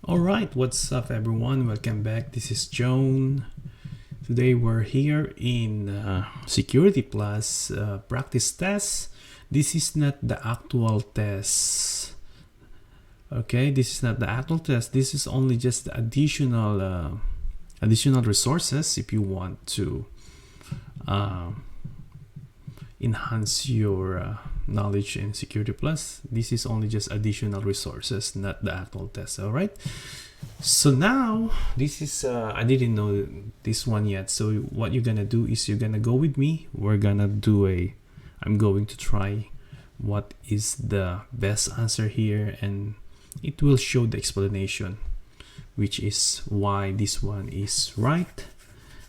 All right, what's up everyone? Welcome back. This is Joan. Today we're here in Security Plus practice test. This is not the actual test. Okay, this is not the actual test. This is only just the additional resources if you want to enhance your knowledge in Security Plus. This is only just additional resources, not the actual test. All right, so now this is I didn't know this one yet, so what you're gonna do is you're gonna go with me. I'm going to try what is the best answer here, and it will show the explanation, which is why this one is right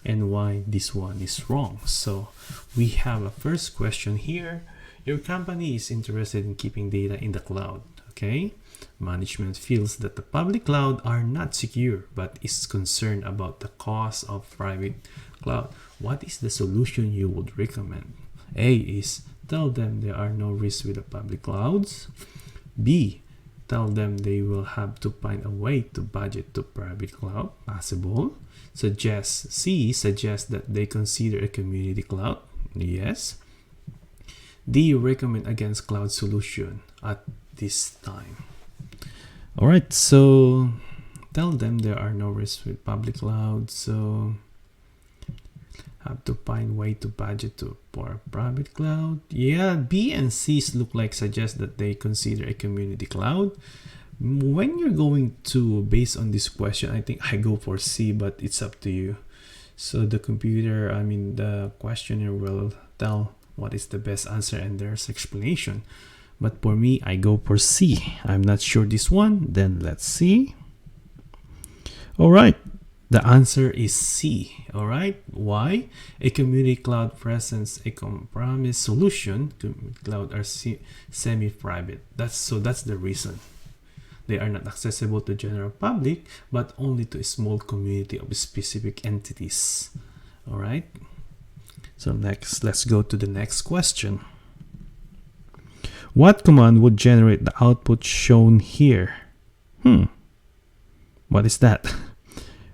and why this one is wrong. So we have a first question here. Your company is interested in keeping data in the cloud. Okay, management feels that the public cloud are not secure but is concerned about the cost of private cloud. What is the solution you would recommend? A is tell them there are no risks with the public clouds. B, tell them they will have to find a way to budget to private cloud. Possible. C suggests that they consider a community cloud. Yes. D, recommend against cloud solution at this time. All right, so tell them there are no risks with public cloud, so have to find way to budget for private cloud. Yeah, B and C look like suggest that they consider a community cloud. When you're going to, based on this question, I think I go for C, but it's up to you. So the questioner will tell what is the best answer and there's explanation. But for me, I go for C. I'm not sure this one. Then let's see. All right. The answer is C. All right. Why? A community cloud presents a compromise solution. Community cloud are semi-private. That's the reason. They are not accessible to general public, but only to a small community of specific entities. All right. So next, let's go to the next question. What command would generate the output shown here? What is that?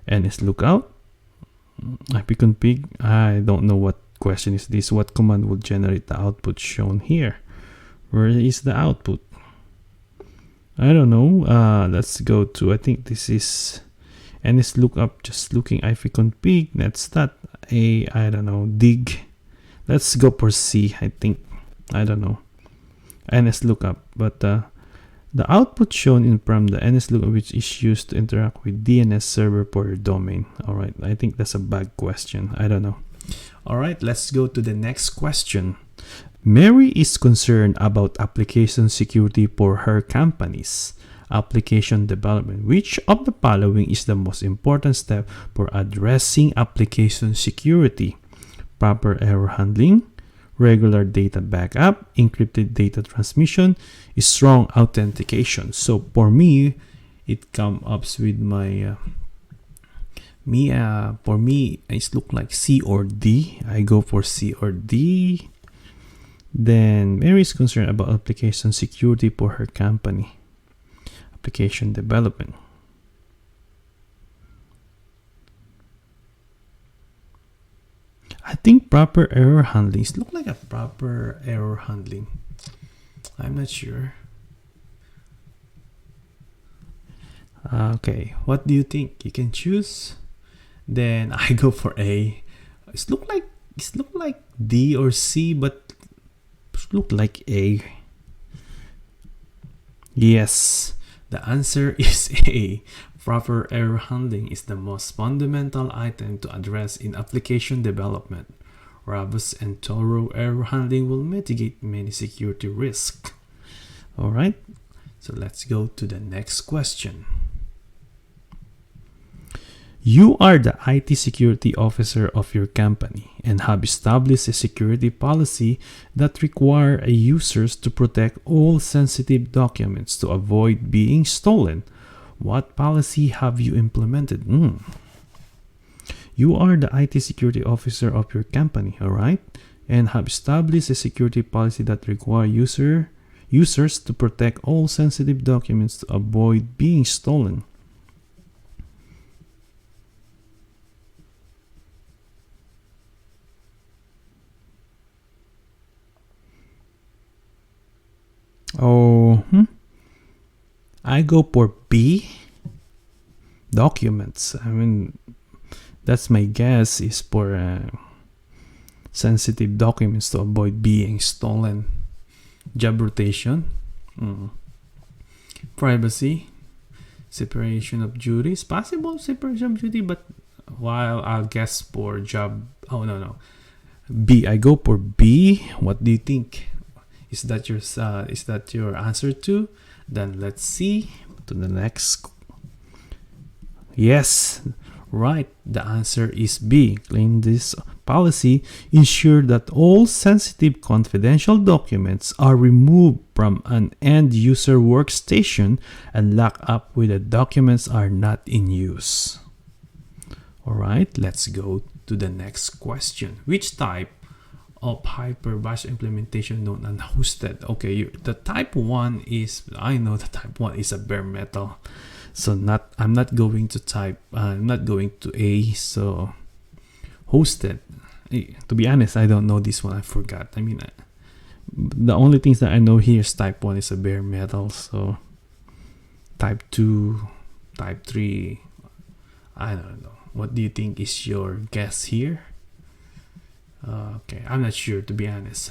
nslookout? ipconfig? I don't know what question is this. What command would generate the output shown here? Where is the output? I don't know. Let's go to, I think this is nslookup, just looking ipconfig. That's that. I don't know, dig. Let's go for C, I think. I don't know. nslookup, but the output shown from the nslookup, which is used to interact with DNS server for your domain. All right, I think that's a bad question. I don't know. All right, let's go to the next question. Mary is concerned about application security for her company's application development. Which of the following is the most important step for addressing application security? Proper error handling, regular data backup, encrypted data transmission, strong authentication. So for me, it comes up with my for me it looks like C or D. I go for C or D. Then Mary is concerned about application security for her company. Application development. I think proper error handling. It looks like a proper error handling. I'm not sure. Okay, what do you think? You can choose. Then I go for A. It look like D or C, but it look like A. Yes. The answer is A. Proper error handling is the most fundamental item to address in application development. Robust and thorough error handling will mitigate many security risks. All right, so let's go to the next question. You are the IT security officer of your company and have established a security policy that requires users to protect all sensitive documents to avoid being stolen. What policy have you implemented? You are the IT security officer of your company, all right, and have established a security policy that requires users to protect all sensitive documents to avoid being stolen. So I go for B, documents. I mean, that's my guess, is for sensitive documents to avoid being stolen. Job rotation, privacy, separation of duties, possible separation of duty, but while I'll guess for job, no, B. I go for B. What do you think? Is that your answer too? Then let's see to the next. Yes, right. The answer is B. Claim this policy ensure that all sensitive confidential documents are removed from an end user workstation and locked up when the documents are not in use. All right, let's go to the next question. Which type of hypervisor implementation known as hosted? Okay, the type 1 is, I know the type 1 is a bare metal. So I'm not going to A, so hosted. To be honest, I don't know this one. I forgot. I mean, the only things that I know here is type 1 is a bare metal. So type 2, type 3, I don't know. What do you think is your guess here? Okay, I'm not sure, to be honest.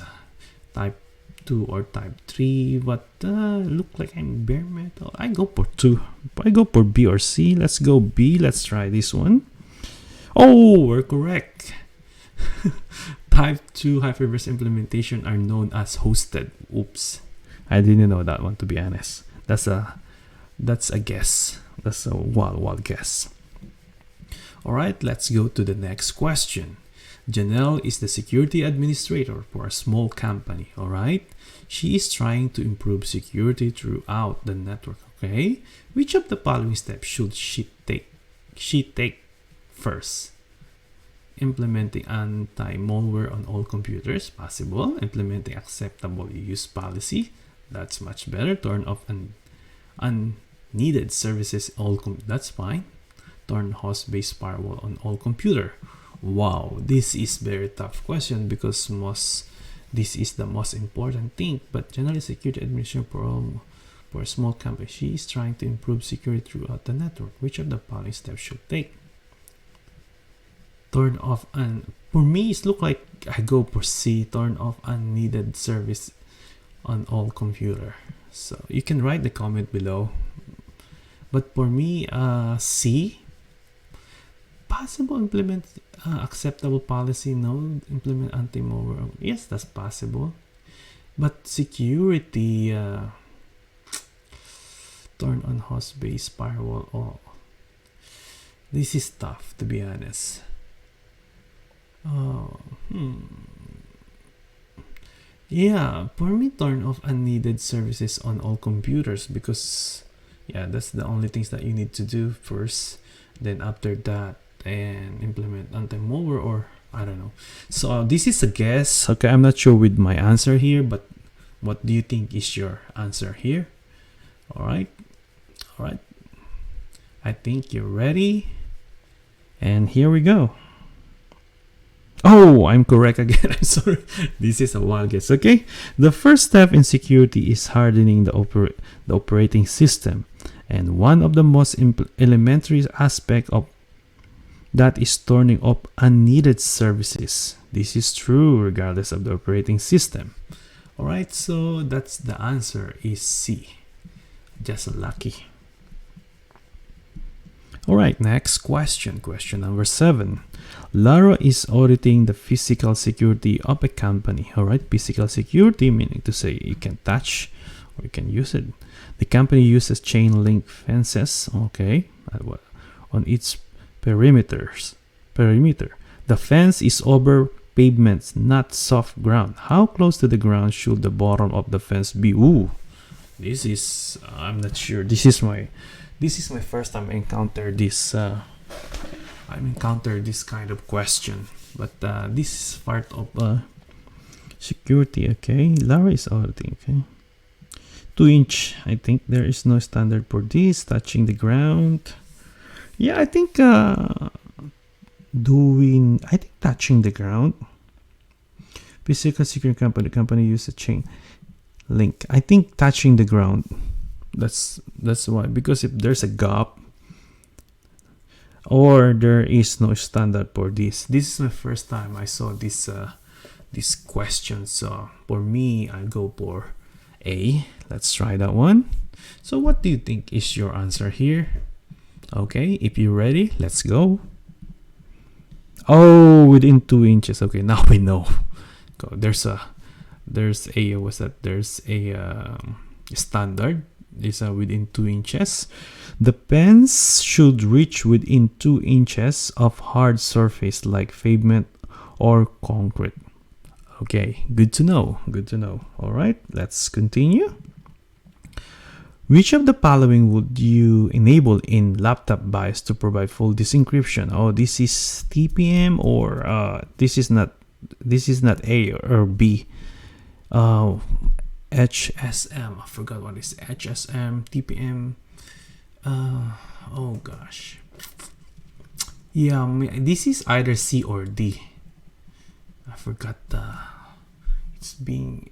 Type 2 or type 3, but look like I'm bare metal. I go for 2. I go for B or C. Let's go B. Let's try this one. Oh, we're correct. Type 2 hyperverse implementation are known as hosted. Oops, I didn't know that one, to be honest. That's a guess. That's a wild guess. All right, let's go to the next question. Janelle is the security administrator for a small company. All right, she is trying to improve security throughout the network. Okay, which of the following steps should she take first? Implementing anti-malware on all computers, possible. Implementing acceptable use policy, that's much better. Turn off unneeded services, that's fine. Turn host-based firewall on all computer. Wow, this is very tough question because this is the most important thing. But generally, security administration for a small company, she is trying to improve security throughout the network. Which of the following steps should take? Turn off, and for me it look like I go for C. Turn off unneeded service on all computer. So you can write the comment below, but for me C. Possible. Implement acceptable policy. No. Implement anti-malware. Yes, that's possible, but security, turn on host-based firewall. Oh, this is tough, to be honest. Yeah, for me, turn off unneeded services on all computers, because that's the only things that you need to do first. Then after that, and implement anti-malware, or I don't know. So this is a guess. Okay, I'm not sure with my answer here, but what do you think is your answer here? All right, I think you're ready, and here we go. Oh, I'm correct again. I'm sorry. This is a wild guess. Okay. The first step in security is hardening the operating system. And one of the most elementary aspects of that is turning off unneeded services. This is true regardless of the operating system. All right. So that's the answer is C. Just lucky. All right, next question. Question number 7. Lara is auditing the physical security of a company. All right, physical security meaning to say you can touch or you can use it. The company uses chain link fences, okay, on its perimeter. The fence is over pavements, not soft ground. How close to the ground should the bottom of the fence be? Ooh, this is, I'm not sure. This is my first time I encounter this. I've encountered this kind of question, but this is part of security. Okay, Lara is auditing. Okay, 2-inch. I think there is no standard for this. Touching the ground. Yeah, I think touching the ground. Physical security company. The company uses a chain link. I think touching the ground. That's why, because if there's a gap or there is no standard for this. This is my first time I saw this question. So for me, I go for A. Let's try that one. So what do you think is your answer here? Okay, if you're ready, let's go. Oh, within 2 inches. Okay, now we know. There's a standard. Is within 2 inches. The pens should reach within 2 inches of hard surface like pavement or concrete. Okay, good to know. Good to know. All right, let's continue. Which of the following would you enable in laptop BIOS to provide full disk encryption? Oh, this is TPM, or this is not A or B. HSM. I forgot what is HSM, TPM. Oh gosh. Yeah, this is either C or D. I forgot it's being.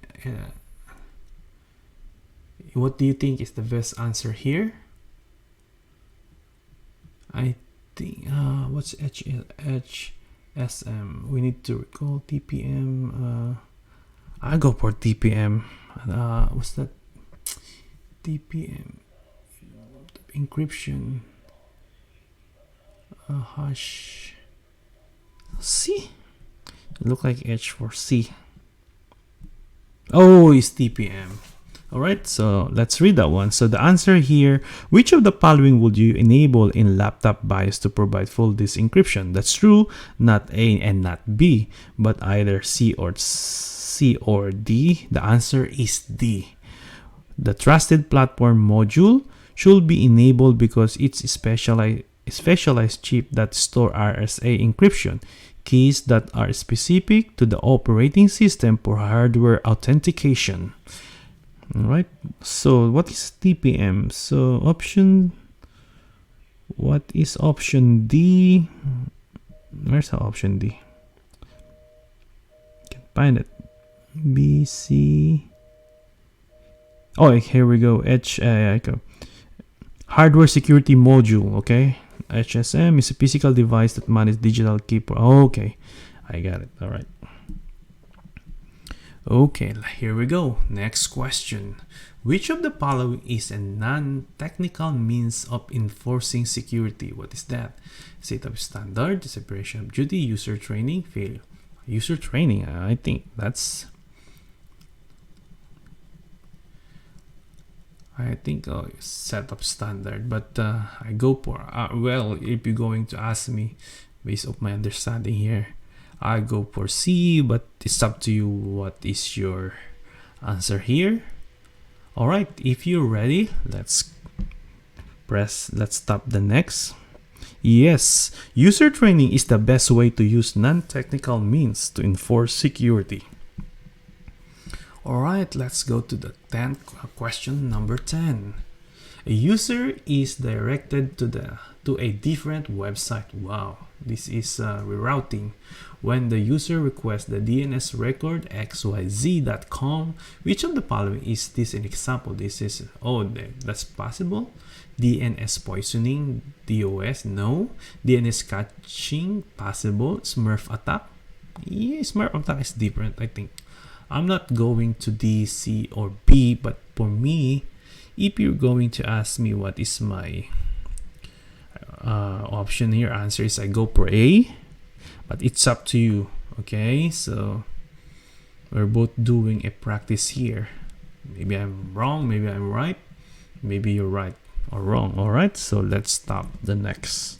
What do you think is the best answer here? I think what's HSM? We need to recall TPM. I go for TPM. What's that? TPM encryption. Hash. C. Look like H for C. Oh, it's TPM. Alright, so let's read that one. So the answer here, which of the following would you enable in laptop BIOS to provide full disk encryption? That's true, not A and not B, but either C or D. The answer is D. The trusted platform module should be enabled because it's a specialized chip that store RSA encryption, keys that are specific to the operating system for hardware authentication. All right, so what is TPM? So what is option D? Where's the option D? Can't find it. B, C. Oh, here we go. Hardware security module. Okay, HSM is a physical device that manages digital key. Okay, I got it. All right. Okay, here we go. Next question. Which of the following is a non-technical means of enforcing security? What is that? Setup standard, separation of duty, user training, fail. User training, I think that's... setup standard, but I go for... well, if you're going to ask me, based on my understanding here, I go for C, but it's up to you. What is your answer here? All right, if you're ready, let's tap the next. Yes, user training is the best way to use non-technical means to enforce security. All right, let's go to the 10th question, number 10. A user is directed to a different website. Wow, this is rerouting. When the user requests the DNS record xyz.com, which of the following is this an example? This is, oh, that's possible. DNS poisoning, DOS, no. DNS caching, possible. Smurf attack, yeah, Smurf attack is different, I think. I'm not going to D, C, or B, but for me, if you're going to ask me what is my option here, answer is I go for A, but it's up to you. Okay, so we're both doing a practice here. Maybe I'm wrong, maybe I'm right, maybe you're right or wrong. All right, so let's stop the next.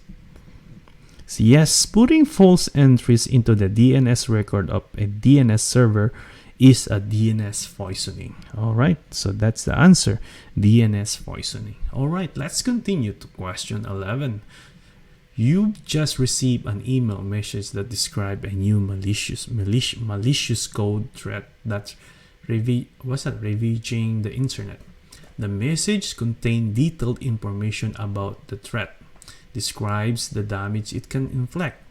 So yes, putting false entries into the DNS record of a DNS server is a DNS poisoning. All right, so that's the answer, DNS poisoning. All right, let's continue to question 11. You've just received an email message that describes a new malicious code threat that's ravaging the internet. The message contains detailed information about the threat, describes the damage it can inflict,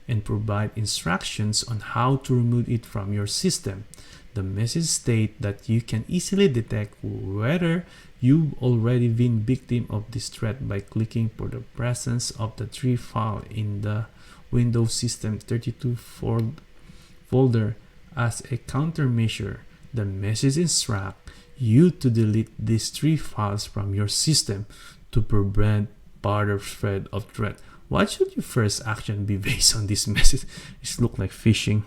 and provide instructions on how to remove it from your system. The message states that you can easily detect whether you've already been victim of this threat by clicking for the presence of the tree file in the Windows System 32 folder as a countermeasure. The message instructs you to delete these three files from your system to prevent further spread of threat. What should your first action be based on this message? It looks like phishing.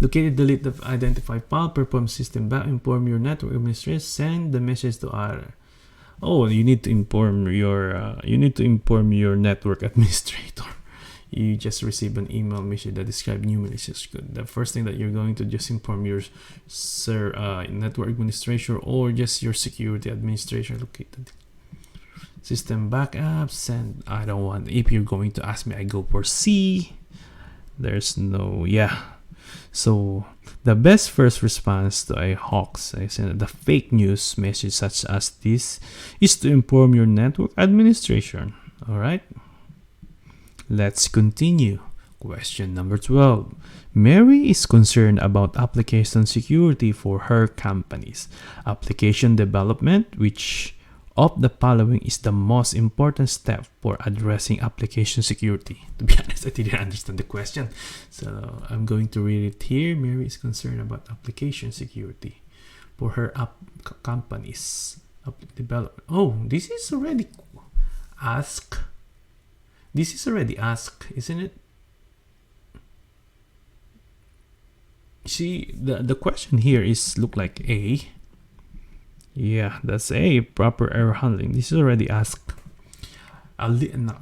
Locate, delete the identified file, perform system back, inform your network administrator, send the message to other. Oh, you need to inform your network administrator. You just received an email message that describes new malicious code. The first thing that you're going to just inform your network administrator or just your security administrator. Located system backup, send. I don't want. If you're going to ask me, I go for C. There's no, yeah. So the best first response to a hoax, the fake news message such as this, is to inform your network administration. All right. Let's continue. Question number 12. Mary is concerned about application security for her company's application development. Which of the following is the most important step for addressing application security? To be honest, I didn't understand the question, so I'm going to read it here. Mary is concerned about application security for her company's development. Oh, this is already asked. This is already asked, isn't it? See, the question here is look like A. Yeah, that's A, proper error handling. This is already asked.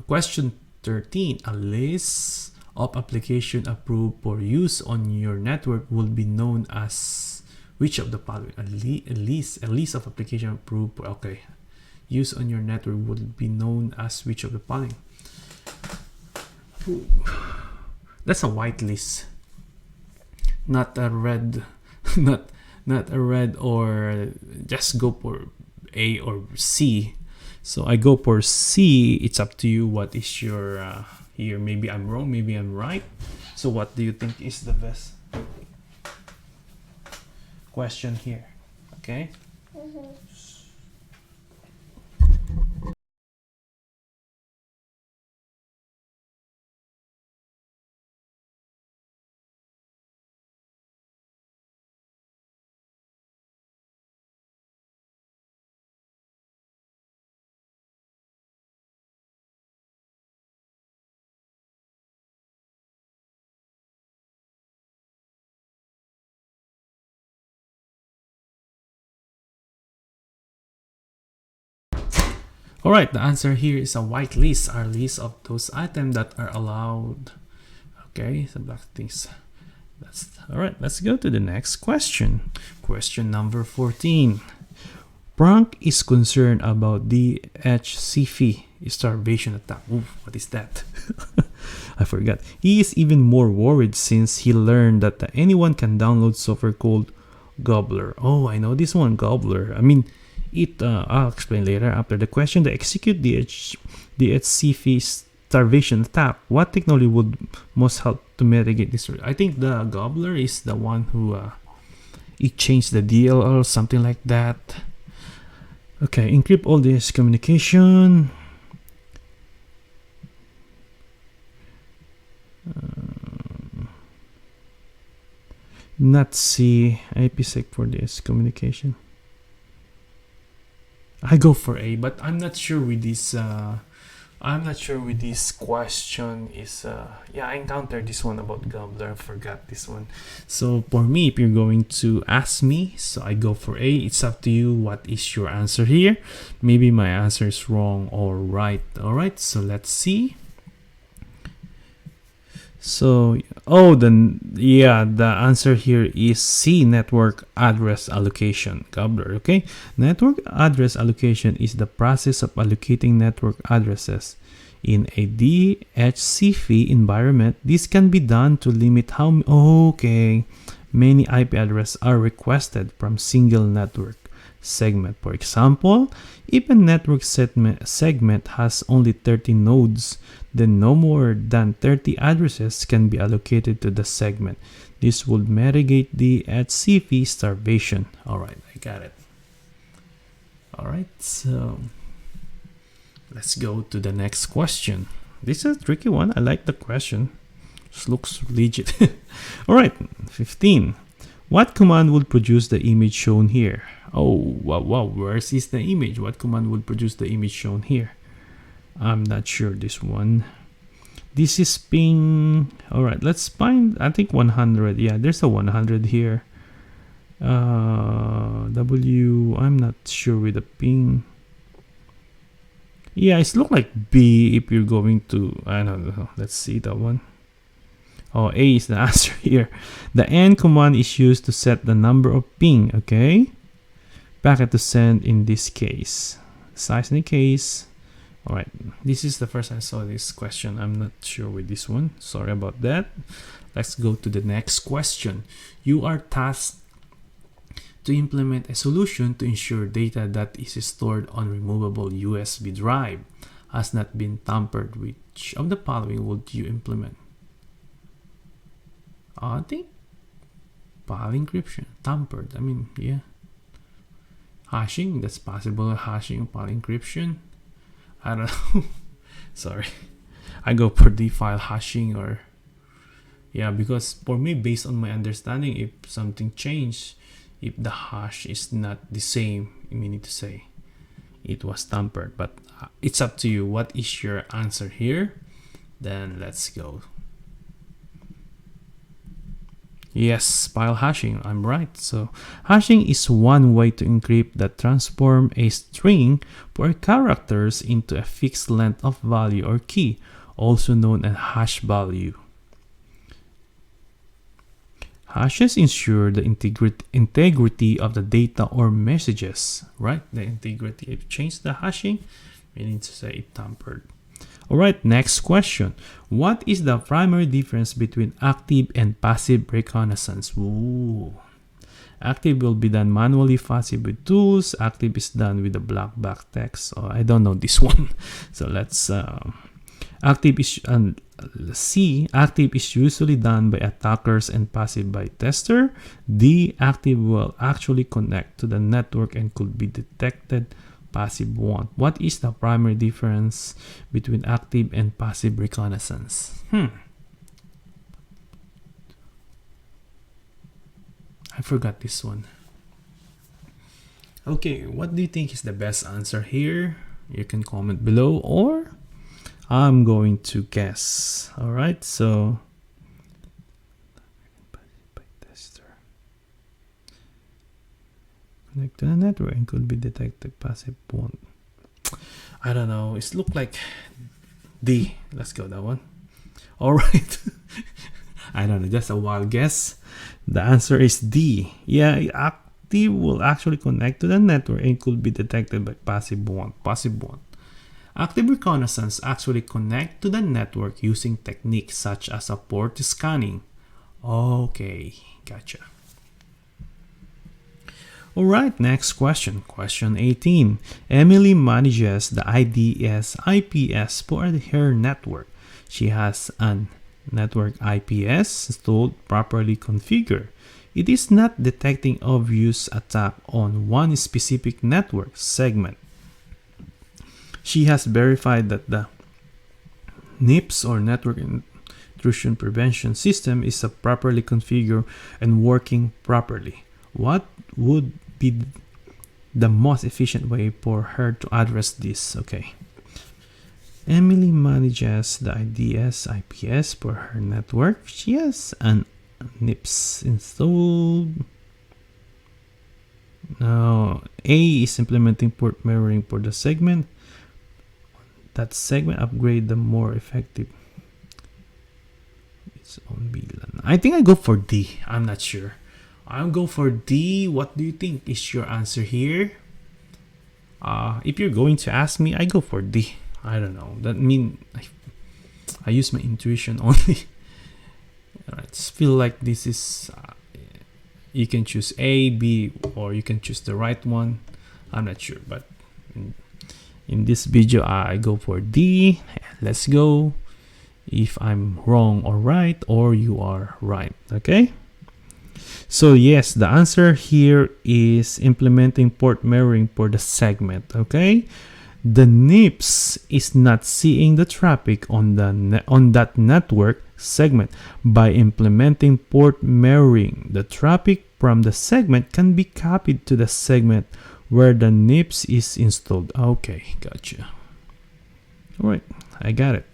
Question 13. A list of application approved for use on your network will be known as which of the following? A list of application approved for, okay. Use on your network would be known as which of the following? That's a white list, not a red, not a red, or just go for A or C. So I go for C. It's up to you. What is your here? Maybe I'm wrong, maybe I'm right. So what do you think is the best question here? Okay. All right, the answer here is a white list, our list of those items that are allowed. Okay, so black things. That's all right. Let's go to the next question. Question number 14. Frank is concerned about DHCP starvation attack. Ooh, what is that? I forgot. He is even more worried since he learned that anyone can download software called Gobbler. Oh, I know this one, Gobbler. I mean, I'll explain later after the question. To execute DHCP starvation attack, what technology would most help to mitigate this? I think the Gobbler is the one who it changed the DLL, something like that. Okay, encrypt all this communication. Not C, IPsec for this communication. I go for A, but I'm not sure with this. I'm not sure with this question is. Yeah, I encountered this one about Gobbler. I forgot this one. So for me, if you're going to ask me, so I go for A. It's up to you. What is your answer here? Maybe my answer is wrong or right. All right. So let's see. So, the answer here is C, network address allocation, Gobbler, okay? Network address allocation is the process of allocating network addresses in a DHCP environment. This can be done to limit how many IP addresses are requested from single network. segment. For example, if a network segment has only 30 nodes, then no more than 30 addresses can be allocated to the segment. This would mitigate the HCP starvation. All right, I got it. All right, so let's go to the next question. This is a tricky one. I like the question. This looks legit. All right, 15. What command would produce the image shown here? Oh, wow, where is the image? What command would produce the image shown here? I'm not sure this one. This is ping. All right, let's find, I think 100. Yeah, there's a 100 here. W, I'm not sure with the ping. Yeah, it's look like B if you're going to, I don't know. Let's see that one. Oh, A is the answer here. The N command is used to set the number of ping, okay? Packet to send in this case. Size in the case. All right, this is the first I saw this question. I'm not sure with this one. Sorry about that. Let's go to the next question. You are tasked to implement a solution to ensure data that is stored on removable USB drive has not been tampered. Which of the following would you implement? I think file encryption. Tampered, I mean, yeah. Hashing, that's possible. Hashing, file encryption. I don't know. Sorry. I go for the file hashing, or yeah, because for me, based on my understanding, if something changed, if the hash is not the same, meaning to say it was tampered. But it's up to you. What is your answer here? Then let's go. Yes, file hashing, I'm right. So hashing is one way to encrypt that transform a string for characters into a fixed length of value or key, also known as hash value. Hashes ensure the integrity of the data or messages, right? The integrity. If you change the hashing, meaning to say it tampered. All right, next question. What is the primary difference between active and passive reconnaissance? Ooh. Active will be done manually, passive with tools. Active is done with the black box text. Oh, I don't know this one. So let's active is C. Active is usually done by attackers and passive by tester. D. Active will actually connect to the network and could be detected. Passive won't. What is the primary difference between active and passive reconnaissance? I forgot this one. Okay, what do you think is the best answer here? You can comment below, or I'm going to guess. All right, so connect to the network and could be detected. Passive won't. I don't know. It's look like D. Let's go that one. All right. I don't know. Just a wild guess. The answer is D. Yeah, active will actually connect to the network and could be detected by passive won't. Passive won't. Active reconnaissance actually connect to the network using techniques such as a port scanning. Okay, gotcha. All right, next question. Question 18. Emily manages the IDS IPS for her network. She has an network IPS installed properly configured. It is not detecting obvious attack on one specific network segment. She has verified that the NIPS or network intrusion prevention system is properly configured and working properly. What would be the most efficient way for her to address this? Okay. Emily manages the IDS IPS for her network. She has an NIPS installed. Now, A is implementing port mirroring for the segment. That segment upgrade the more effective. It's on VLAN. I think I go for D. I'm not sure. I'll go for D. What do you think is your answer here? If you're going to ask me, I go for D. I don't know. That mean I use my intuition only. I just feel like this is you can choose A, B, or you can choose the right one. I'm not sure, but in this video, I go for D. Let's go. If I'm wrong or right, or you are right, okay? So yes, the answer here is implementing port mirroring for the segment, okay? The NIPS is not seeing the traffic on that network segment. By implementing port mirroring, the traffic from the segment can be copied to the segment where the NIPS is installed. Okay, gotcha. All right, I got it.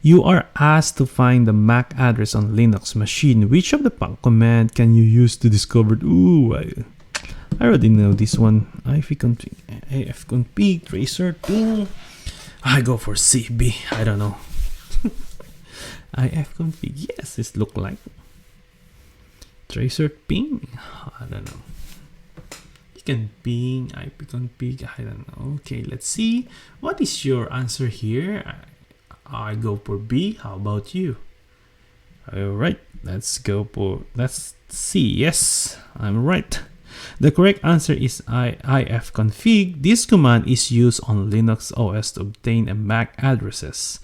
You are asked to find the MAC address on Linux machine. Which of the command can you use to discover? Ooh, I already know this one. ifconfig tracer ping. I go for CB. I don't know. ifconfig. Yes, this look like tracer ping. I don't know. You can ping ifconfig. I don't know. Okay, let's see. What is your answer here? I go for B. How about you? All right, let's see. Yes, I'm right. The correct answer is ifconfig. This command is used on Linux OS to obtain a MAC address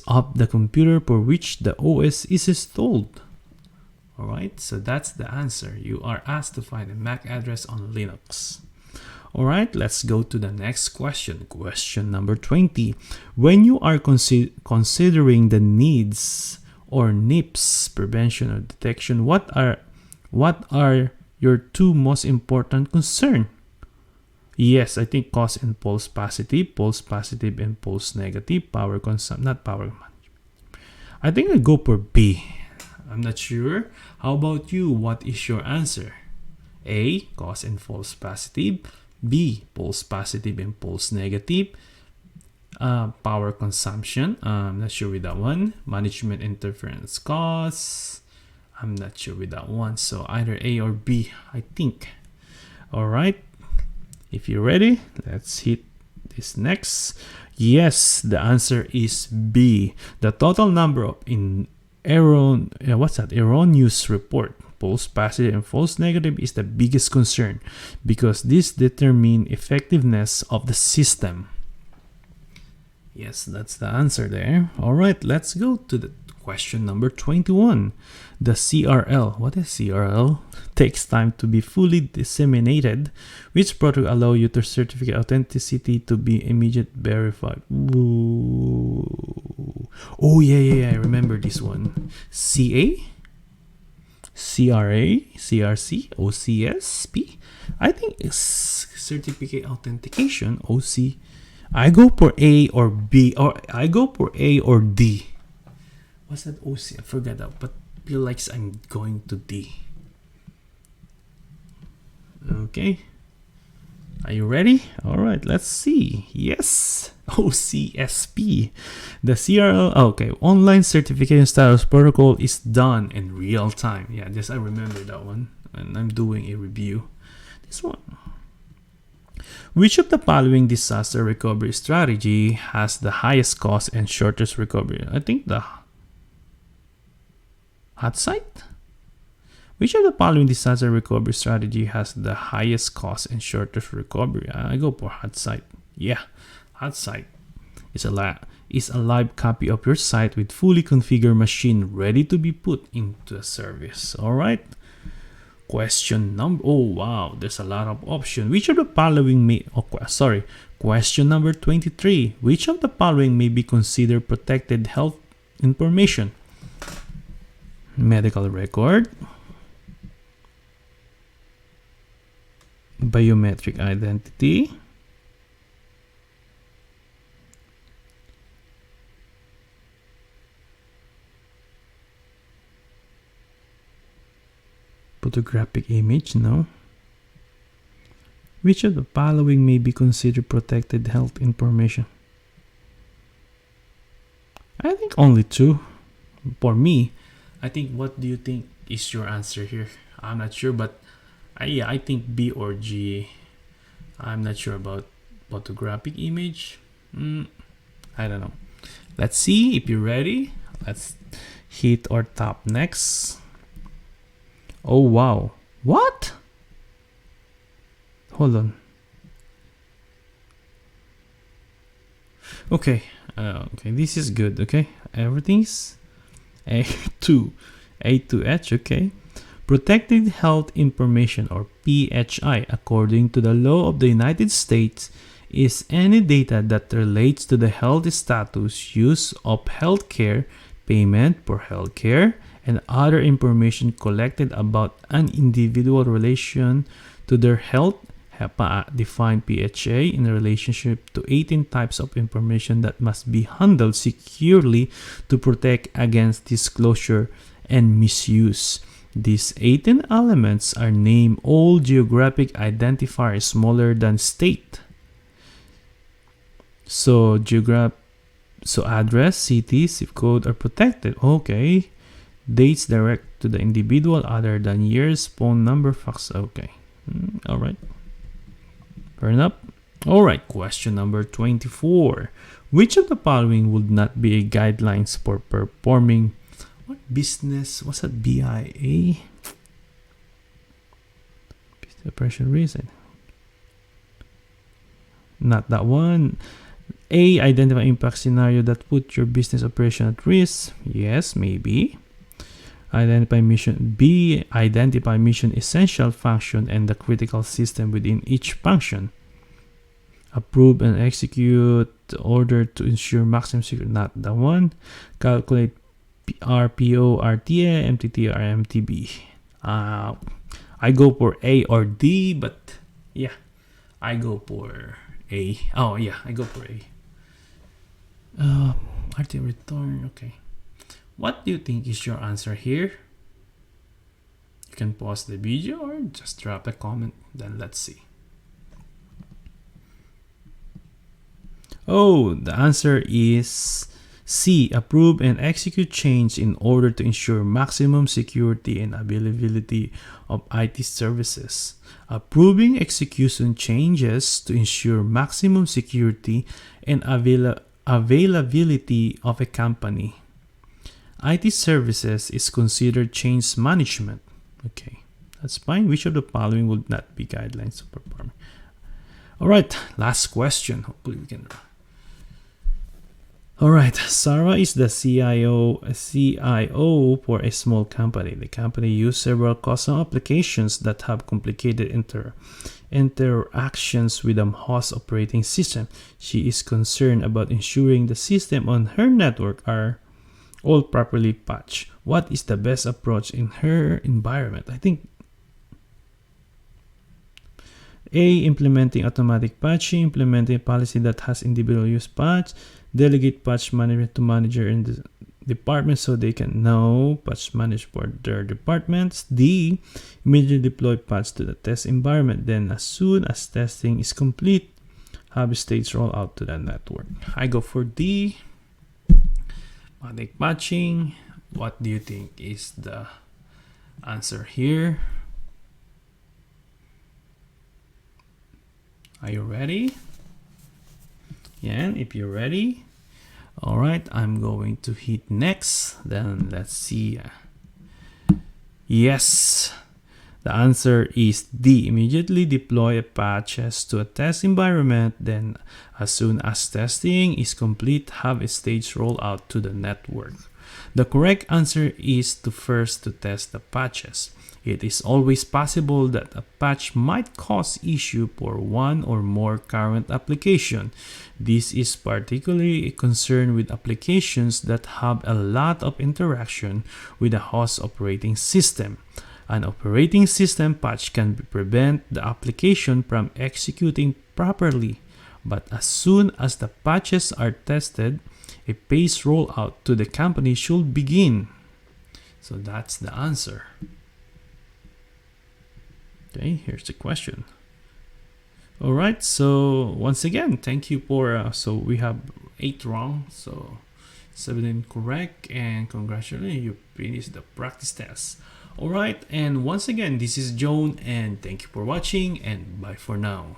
of the computer for which the OS is installed. All right, so that's the answer. You are asked to find a MAC address on Linux. All right, let's go to the next question. Question number 20. When you are considering the needs or NIPS prevention or detection, what are your two most important concerns? Yes, I think cause and false positive and false negative, power consumption, not power management. I think I go for B. I'm not sure. How about you? What is your answer? A, cause and false positive. B, false positive and false negative. Power consumption. I'm not sure with that one. Management interference cause. I'm not sure with that one. So either A or B, I think. All right. If you're ready, let's hit this next. Yes, the answer is B. The total number of erroneous report, false positive and false negative, is the biggest concern because this determines effectiveness of the system. Yes, that's the answer there. All right, let's go to the question number 21. The CRL, what is CRL? Takes time to be fully disseminated, which protocol allow you to certificate authenticity to be immediate verified. Ooh. Oh yeah, I remember this one. CA? CRA, CRC, OCSP. I think it's certificate authentication, OC. I go for A or B, or I go for A or D. What's that OC? I forgot that, but feel like I'm going to D. Okay. Are you ready? All right, let's see. Yes, OCSP. The CRL, okay, online certification status protocol is done in real time. Yeah, I remember that one, and I'm doing a review. This one. Which of the following disaster recovery strategy has the highest cost and shortest recovery? I think the hot site. Which of the following disaster recovery strategy has the highest cost and shortest recovery? I go for hot site. Yeah, hot site is a live copy of your site with fully configured machine ready to be put into a service. All right. Question number, oh wow, there's a lot of options. Which of the following question number 23. Which of the following may be considered protected health information? Medical record, biometric identity, photographic image, no. Which of the following may be considered protected health information? I think only two. For me, I think, what do you think is your answer here? I'm not sure, but I think B or G. I'm not sure about photographic image. I don't know. Let's see if you're ready. Let's hit or tap next. Oh wow, what? hold on. Okay, okay, this is good. Okay, everything's A to H. Okay, protected health information, or PHI, according to the law of the United States, is any data that relates to the health status, use of healthcare, payment for healthcare, and other information collected about an individual relation to their health. HEPA defined PHA in relationship to 18 types of information that must be handled securely to protect against disclosure and misuse. These 18 elements are named all geographic identifiers smaller than state. So address, city, zip code are protected. Okay. Dates direct to the individual other than years, phone number, fax. Okay. All right. Fair enough. All right. Question number 24. Which of the following would not be a guidelines for performing what business? What's that? BIA? Business operation reason. Not that one. A. Identify impact scenario that put your business operation at risk. Yes, maybe. Identify mission. B. Identify mission essential function and the critical system within each function. Approve and execute order to ensure maximum security. Not the one. Calculate RPO, RTA, MTT, or MTB. I go for A or D, but yeah, I go for A. Oh yeah, I go for A. RTA return. Okay. What do you think is your answer here? You can pause the video or just drop a comment. Then let's see. Oh, the answer is C. Approve and execute change in order to ensure maximum security and availability of IT services. Approving execution changes to ensure maximum security and availability of a company. IT services is considered change management. Okay, that's fine. Which of the following would not be guidelines for performing? All right, last question. Hopefully we can. All right, Sarah is the CIO for a small company. The company uses several custom applications that have complicated interactions with a host operating system. She is concerned about ensuring the system on her network are all properly patched. What is the best approach in her environment? I think A. Implementing automatic patching, implementing a policy that has individual use patch, delegate patch management to manager in the department so they can know patch manage for their departments. D. Immediately deploy patch to the test environment. Then as soon as testing is complete, have states roll out to the network. I go for D. Automatic patching. What do you think is the answer here? Are you ready? Yeah, if you're ready. All right, I'm going to hit next. Then let's see. Yes, the answer is D. Immediately deploy patches to a test environment. Then as soon as testing is complete, have a stage roll out to the network. The correct answer is to first to test the patches. It is always possible that a patch might cause issue for one or more current application. This is particularly a concern with applications that have a lot of interaction with the host operating system. An operating system patch can prevent the application from executing properly, but as soon as the patches are tested, a phased rollout to the company should begin. So that's the answer. Okay, here's the question. All right, so once again, thank you for, so we have 8 wrong, so 7 incorrect, and congratulations, you finished the practice test. All right, and once again, this is Joan, and thank you for watching, and bye for now.